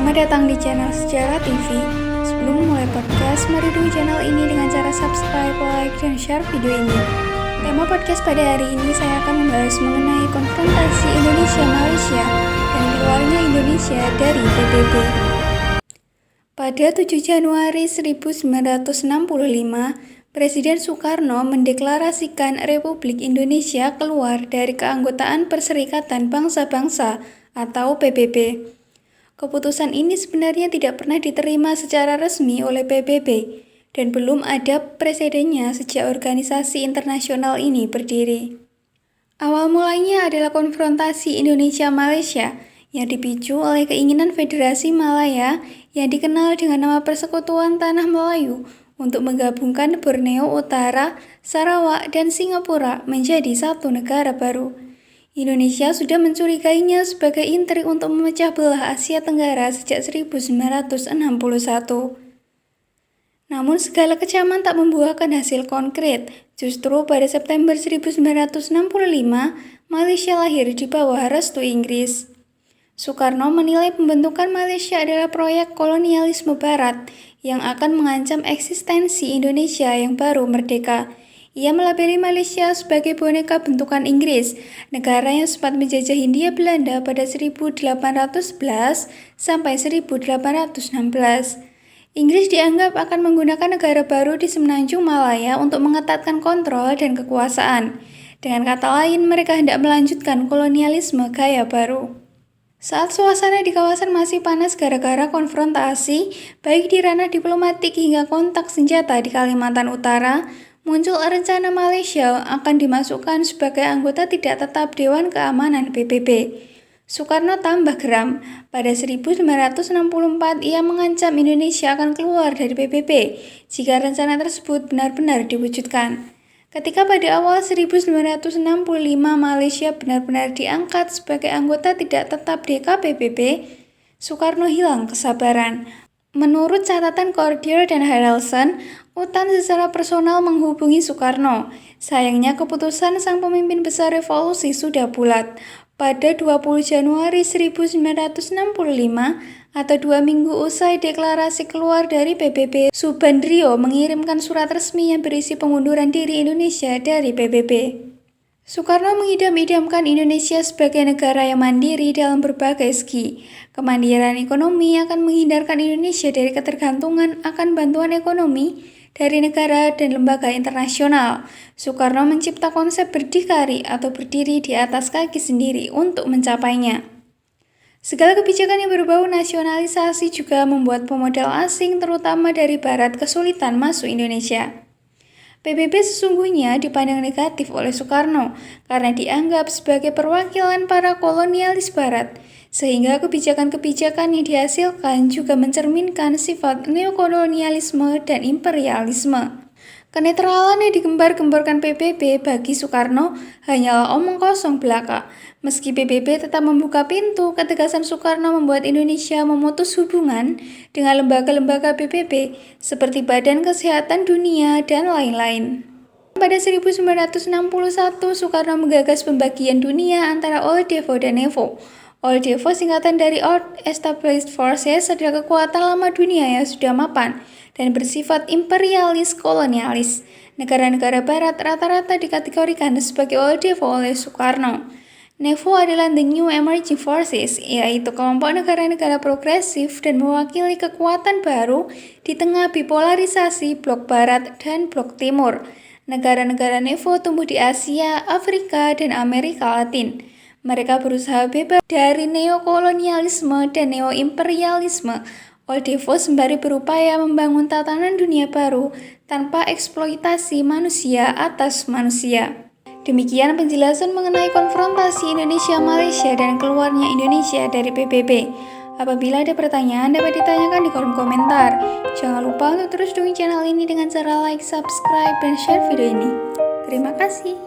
Selamat datang di channel Sejarah TV. Sebelum memulai podcast, mari dukung channel ini dengan cara subscribe, like, dan share video ini. Tema podcast pada hari ini saya akan membahas mengenai konfrontasi Indonesia-Malaysia dan keluarnya Indonesia dari PBB. Pada 7 Januari 1965, Presiden Soekarno mendeklarasikan Republik Indonesia keluar dari keanggotaan Perserikatan Bangsa-Bangsa atau PBB. Keputusan ini sebenarnya tidak pernah diterima secara resmi oleh PBB dan belum ada presidennya sejak organisasi internasional ini berdiri. Awal mulanya adalah konfrontasi Indonesia-Malaysia yang dipicu oleh keinginan Federasi Malaya yang dikenal dengan nama Persekutuan Tanah Melayu untuk menggabungkan Borneo Utara, Sarawak, dan Singapura menjadi satu negara baru. Indonesia sudah mencurigainya sebagai intrik untuk memecah belah Asia Tenggara sejak 1961. Namun segala kecaman tak membuahkan hasil konkret. Justru pada September 1965, Malaysia lahir di bawah restu Inggris. Soekarno menilai pembentukan Malaysia adalah proyek kolonialisme Barat yang akan mengancam eksistensi Indonesia yang baru merdeka. Ia melabeli Malaysia sebagai boneka bentukan Inggris, negara yang sempat menjajah Hindia Belanda pada 1811 sampai 1816. Inggris dianggap akan menggunakan negara baru di semenanjung Malaya untuk mengetatkan kontrol dan kekuasaan. Dengan kata lain, mereka hendak melanjutkan kolonialisme gaya baru. Saat suasana di kawasan masih panas gara-gara konfrontasi, baik di ranah diplomatik hingga kontak senjata di Kalimantan Utara, muncul rencana Malaysia akan dimasukkan sebagai anggota tidak tetap Dewan Keamanan PBB. Soekarno tambah geram. Pada 1964, ia mengancam Indonesia akan keluar dari PBB jika rencana tersebut benar-benar diwujudkan. Ketika pada awal 1965 Malaysia benar-benar diangkat sebagai anggota tidak tetap DKPBB, Soekarno hilang kesabaran. Menurut catatan Cordier dan Harrelson, Utan secara personal menghubungi Soekarno. Sayangnya keputusan sang pemimpin besar revolusi sudah bulat. Pada 20 Januari 1965 atau 2 minggu usai deklarasi keluar dari PBB, Subandrio mengirimkan surat resmi yang berisi pengunduran diri Indonesia dari PBB. Soekarno mengidam-idamkan Indonesia sebagai negara yang mandiri dalam berbagai segi. Kemandirian ekonomi akan menghindarkan Indonesia dari ketergantungan akan bantuan ekonomi dari negara dan lembaga internasional. Soekarno mencipta konsep berdikari atau berdiri di atas kaki sendiri untuk mencapainya. Segala kebijakan yang berbau nasionalisasi juga membuat pemodal asing terutama dari Barat kesulitan masuk Indonesia. PBB sesungguhnya dipandang negatif oleh Soekarno karena dianggap sebagai perwakilan para kolonialis Barat, sehingga kebijakan-kebijakan yang dihasilkan juga mencerminkan sifat neokolonialisme dan imperialisme. Kenetralan yang digembar-gemborkan PBB bagi Soekarno hanyalah omong kosong belaka. Meski PBB tetap membuka pintu, ketegasan Soekarno membuat Indonesia memutus hubungan dengan lembaga-lembaga PBB seperti Badan Kesehatan Dunia dan lain-lain. Pada 1961, Soekarno menggagas pembagian dunia antara Old Devo dan Nevo. Old Devo singkatan dari Old Established Forces adalah kekuatan lama dunia yang sudah mapan dan bersifat imperialis kolonialis. Negara-negara Barat rata-rata dikategorikan sebagai Old Devo oleh Soekarno. Nevo adalah The New Emerging Forces, yaitu kelompok negara-negara progresif dan mewakili kekuatan baru di tengah bipolarisasi blok Barat dan blok Timur. Negara-negara Nevo tumbuh di Asia, Afrika, dan Amerika Latin. Mereka berusaha bebas dari neokolonialisme dan neoimperialisme. Old Devo sembari berupaya membangun tatanan dunia baru tanpa eksploitasi manusia atas manusia. Demikian penjelasan mengenai konfrontasi Indonesia-Malaysia dan keluarnya Indonesia dari PBB. Apabila ada pertanyaan dapat ditanyakan di kolom komentar. Jangan lupa untuk terus dukung channel ini dengan cara like, subscribe, dan share video ini. Terima kasih.